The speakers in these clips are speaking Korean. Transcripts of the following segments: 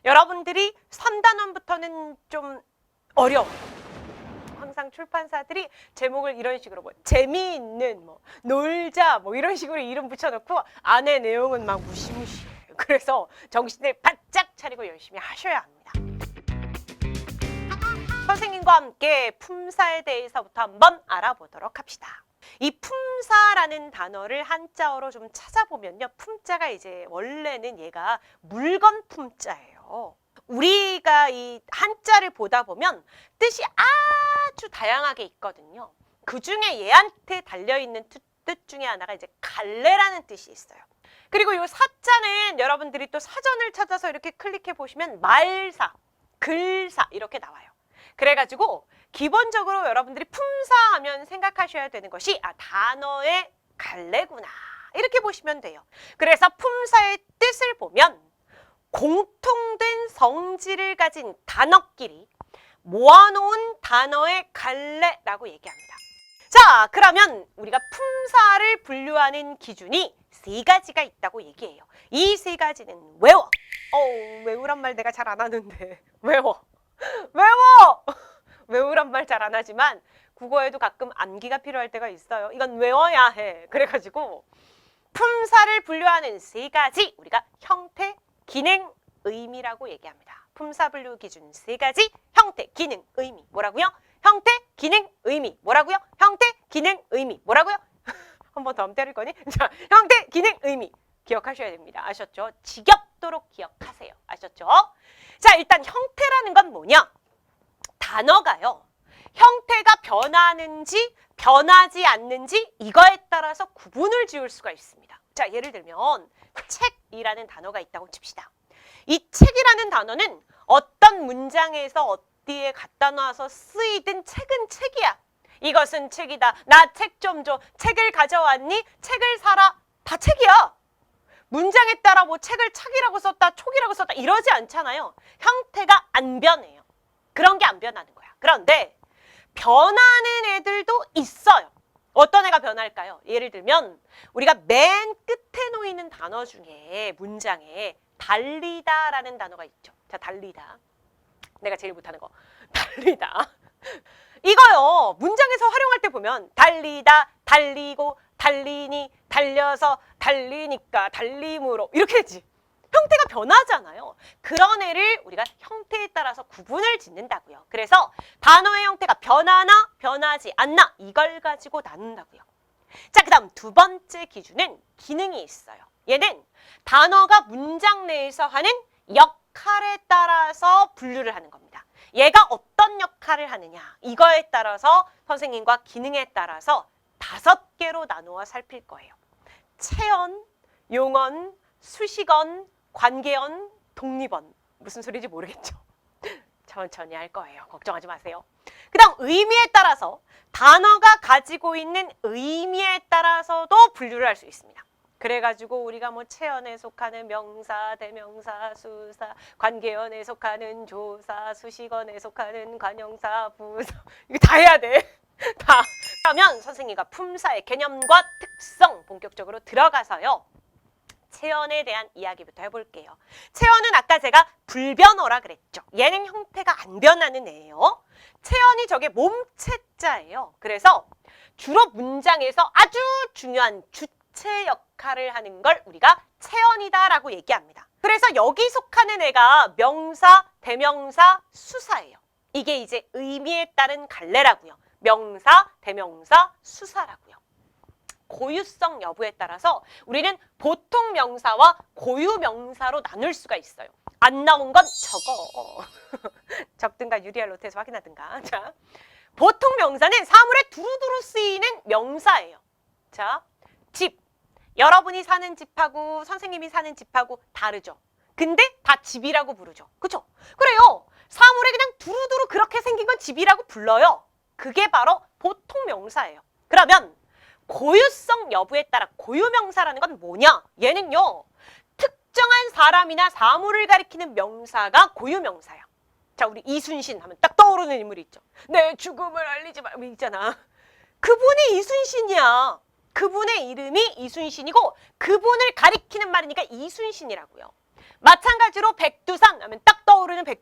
여러분들이 3단원부터는 좀 어려워. 항상 출판사들이 제목을 이런 식으로 뭐 재미있는 뭐 놀자 뭐 이런 식으로 이름 붙여놓고 안에 내용은 막 무시무시해요. 그래서 정신을 바짝 차리고 열심히 하셔야 합니다. 선생님과 함께 품사에 대해서부터 한번 알아보도록 합시다. 이 품사라는 단어를 한자어로 좀 찾아보면요. 품자가 이제 원래는 얘가 물건 품자예요. 우리가 이 한자를 보다 보면 뜻이 아주 다양하게 있거든요. 그 중에 얘한테 달려있는 뜻 중에 하나가 이제 갈래라는 뜻이 있어요. 그리고 이 사자는 여러분들이 또 사전을 찾아서 이렇게 클릭해 보시면 말사, 글사 이렇게 나와요. 그래가지고 기본적으로 여러분들이 품사하면 생각하셔야 되는 것이 단어의 갈래구나 이렇게 보시면 돼요. 그래서 품사의 뜻을 보면 공통된 성질을 가진 단어끼리 모아놓은 단어의 갈래라고 얘기합니다. 자, 그러면 우리가 품사를 분류하는 기준이 세 가지가 있다고 얘기해요. 이 세 가지는 외워. 외우란 말 내가 잘 안 하는데 외워. 외워! 외우란 말 잘 안 하지만 국어에도 가끔 암기가 필요할 때가 있어요. 이건 외워야 해. 그래가지고 품사를 분류하는 세 가지 우리가 형태, 기능, 의미라고 얘기합니다. 품사 분류 기준 세 가지 형태, 기능, 의미 뭐라고요? 형태, 기능, 의미 뭐라고요? 형태, 기능, 의미 뭐라고요? 한 번 더 하면 때릴 거니? 자, 형태, 기능, 의미 기억하셔야 됩니다. 아셨죠? 지겹도록 기억하세요. 아셨죠? 자, 일단 형태라는 건 뭐냐? 단어가요. 형태가 변하는지 변하지 않는지 이거에 따라서 구분을 지을 수가 있습니다. 자, 예를 들면 책이라는 단어가 있다고 칩시다. 이 책이라는 단어는 어떤 문장에서 어디에 갖다 놔서 쓰이든 책은 책이야. 이것은 책이다. 나 책 좀 줘. 책을 가져왔니? 책을 사라. 다 책이야. 문장에 따라 뭐 책을 착이라고 썼다, 촉이라고 썼다 이러지 않잖아요. 형태가 안 변해요. 그런 게 안 변하는 거야. 그런데 변하는 애들도 있어요. 어떤 애가 변할까요? 예를 들면 우리가 맨 끝에 놓이는 단어 중에 문장에 달리다라는 단어가 있죠. 자, 달리다. 내가 제일 못하는 거. 달리다. 이거요. 문장에서 활용할 때 보면 달리다, 달리고, 달리니, 달려서, 달리니까, 달림으로 이렇게 되지. 형태가 변하잖아요. 그런 애를 우리가 형태에 따라서 구분을 짓는다고요. 그래서 단어의 형태가 변하나 변하지 않나 이걸 가지고 나눈다고요. 자, 그 다음 두 번째 기준은 기능이 있어요. 얘는 단어가 문장 내에서 하는 역할에 따라서 분류를 하는 겁니다. 얘가 어떤 역할을 하느냐 이거에 따라서 선생님과 기능에 따라서 5개로 나누어 살필 거예요. 체언, 용언, 수식언, 관계언, 독립언. 무슨 소리인지 모르겠죠? 천천히 할 거예요. 걱정하지 마세요. 그 다음 의미에 따라서 단어가 가지고 있는 의미에 따라서도 분류를 할 수 있습니다. 그래가지고 우리가 뭐 체언에 속하는 명사, 대명사, 수사, 관계언에 속하는 조사, 수식언에 속하는 관형사, 부사 이거 다 해야 돼. 다. 그러면 선생님과 품사의 개념과 특성 본격적으로 들어가서요. 체언에 대한 이야기부터 해볼게요. 체언은 아까 제가 불변어라 그랬죠. 얘는 형태가 안 변하는 애예요. 체언이 저게 몸체자예요. 그래서 주로 문장에서 아주 중요한 주체 역할을 하는 걸 우리가 체언이다라고 얘기합니다. 그래서 여기 속하는 애가 명사, 대명사, 수사예요. 이게 이제 의미에 따른 갈래라고요. 명사, 대명사, 수사라고요. 고유성 여부에 따라서 우리는 보통 명사와 고유 명사로 나눌 수가 있어요. 안 나온 건 적어. 적든가 유리알 노트에서 확인하든가. 자, 보통 명사는 사물에 두루두루 쓰이는 명사예요. 자, 집. 여러분이 사는 집하고 선생님이 사는 집하고 다르죠. 근데 다 집이라고 부르죠. 그쵸? 그래요. 사물에 그냥 두루두루 그렇게 생긴 건 집이라고 불러요. 그게 바로 보통 명사예요. 그러면 고유성 여부에 따라 고유명사라는 건 뭐냐? 얘는요. 특정한 사람이나 사물을 가리키는 명사가 고유명사야. 자, 우리 이순신 하면 딱 떠오르는 인물이 있죠. 내 죽음을 알리지 마. 있잖아. 그분이 이순신이야. 그분의 이름이 이순신이고 그분을 가리키는 말이니까 이순신이라고요. 마찬가지로 백두산 하면 딱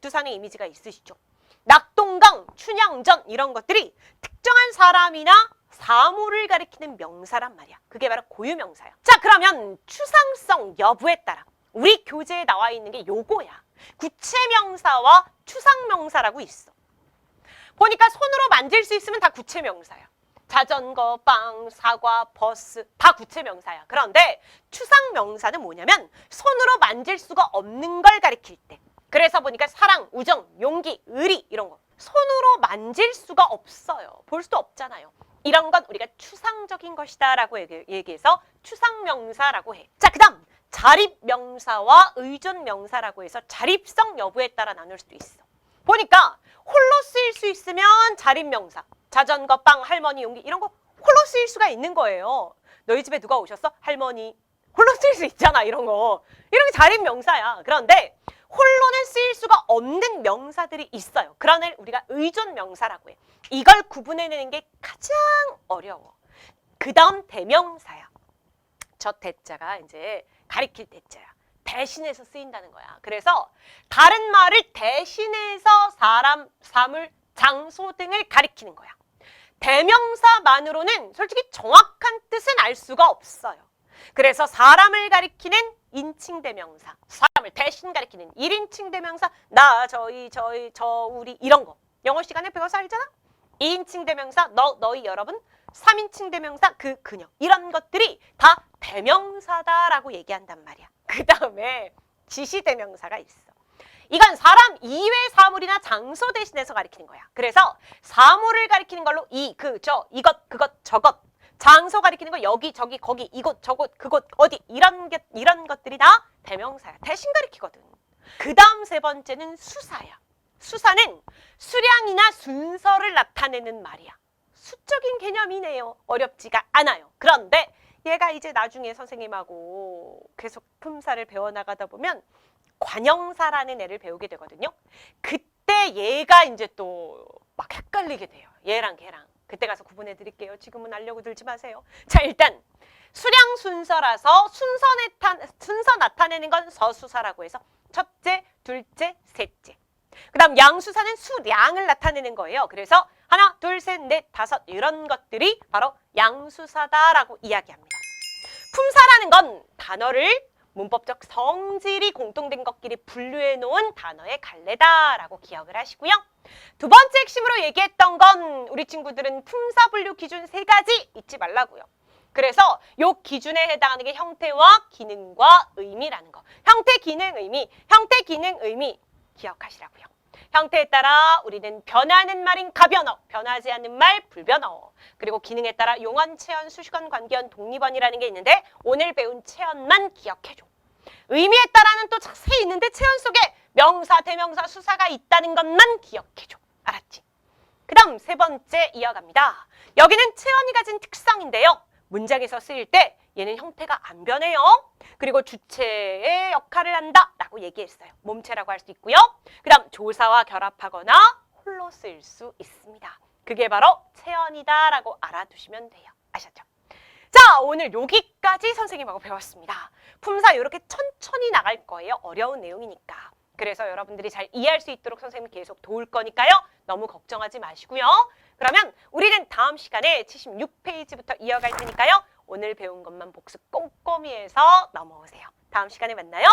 수산의 이미지가 있으시죠? 낙동강, 춘향전 이런 것들이 특정한 사람이나 사물을 가리키는 명사란 말이야. 그게 바로 고유명사야. 자, 그러면 추상성 여부에 따라 우리 교재에 나와 있는 게 요거야. 구체명사와 추상명사라고 있어. 보니까 손으로 만질 수 있으면 다 구체명사야. 자전거, 빵, 사과, 버스 다 구체명사야. 그런데 추상명사는 뭐냐면 손으로 만질 수가 없는 걸 가리킬 때. 그래서 보니까 사랑, 우정, 용기, 의리 이런 거 손으로 만질 수가 없어요. 볼 수도 없잖아요. 이런 건 우리가 추상적인 것이다 라고 얘기해서 추상명사라고 해. 자, 그 다음 자립명사와 의존명사라고 해서 자립성 여부에 따라 나눌 수도 있어. 보니까 홀로 쓰일 수 있으면 자립명사, 자전거, 빵, 할머니, 용기 이런 거 홀로 쓰일 수가 있는 거예요. 너희 집에 누가 오셨어? 할머니. 홀로 쓰일 수 있잖아, 이런 거. 이런 게 자립명사야. 그런데 홀로는 쓰일 수가 없는 명사들이 있어요. 그런 애를 우리가 의존명사라고 해. 이걸 구분해내는 게 가장 어려워. 그 다음 대명사야. 저 대자가 이제 가리킬 대자야. 대신해서 쓰인다는 거야. 그래서 다른 말을 대신해서 사람, 사물, 장소 등을 가리키는 거야. 대명사만으로는 솔직히 정확한 뜻은 알 수가 없어요. 그래서 사람을 가리키는 인칭 대명사, 사람을 대신 가리키는 1인칭 대명사, 나, 저희, 저, 우리 이런 거 영어 시간에 배워서 알잖아? 2인칭 대명사, 너, 너희, 여러분, 3인칭 대명사, 그, 그녀 이런 것들이 다 대명사다라고 얘기한단 말이야. 그 다음에 지시 대명사가 있어. 이건 사람 이외 사물이나 장소 대신해서 가리키는 거야. 그래서 사물을 가리키는 걸로 이, 그, 저, 이것, 그것, 저것, 장소 가리키는 거 여기, 저기, 거기, 이곳, 저곳, 그곳, 어디 이런 것들이 다 대명사야. 대신 가리키거든. 그 다음 세 번째는 수사야. 수사는 수량이나 순서를 나타내는 말이야. 수적인 개념이네요. 어렵지가 않아요. 그런데 얘가 이제 나중에 선생님하고 계속 품사를 배워나가다 보면 관형사라는 애를 배우게 되거든요. 그때 얘가 이제 또 막 헷갈리게 돼요. 얘랑 걔랑. 그때 가서 구분해 드릴게요. 지금은 알려고 들지 마세요. 자, 일단 수량 순서라서 순서 나타내는 건 서수사라고 해서 첫째, 둘째, 셋째. 그 다음 양수사는 수량을 나타내는 거예요. 그래서 하나, 둘, 셋, 넷, 다섯 이런 것들이 바로 양수사다라고 이야기합니다. 품사라는 건 단어를 문법적 성질이 공통된 것끼리 분류해 놓은 단어의 갈래다라고 기억을 하시고요. 두 번째 핵심으로 얘기했던 건 우리 친구들은 품사 분류 기준 3가지 잊지 말라고요. 그래서 요 기준에 해당하는 게 형태와 기능과 의미라는 거. 형태, 기능, 의미 기억하시라고요. 형태에 따라 우리는 변하는 말인 가변어, 변하지 않는 말 불변어, 그리고 기능에 따라 용언, 체언, 수식언, 관계언, 독립언이라는 게 있는데 오늘 배운 체언만 기억해줘. 의미에 따라는 또 자세히 있는데 체언 속에 명사, 대명사, 수사가 있다는 것만 기억해줘. 알았지? 그 다음 세 번째 이어갑니다. 여기는 체언이 가진 특성인데요. 문장에서 쓰일 때 얘는 형태가 안 변해요. 그리고 주체의 역할을 한다라고 얘기했어요. 몸체라고 할 수 있고요. 그 다음 조사와 결합하거나 홀로 쓸 수 있습니다. 그게 바로 체언이다라고 알아두시면 돼요. 아셨죠? 자, 오늘 여기까지 선생님하고 배웠습니다. 품사 이렇게 천천히 나갈 거예요. 어려운 내용이니까. 그래서 여러분들이 잘 이해할 수 있도록 선생님이 계속 도울 거니까요. 너무 걱정하지 마시고요. 그러면 우리는 다음 시간에 76페이지부터 이어갈 테니까요. 오늘 배운 것만 복습 꼼꼼히 해서 넘어오세요. 다음 시간에 만나요.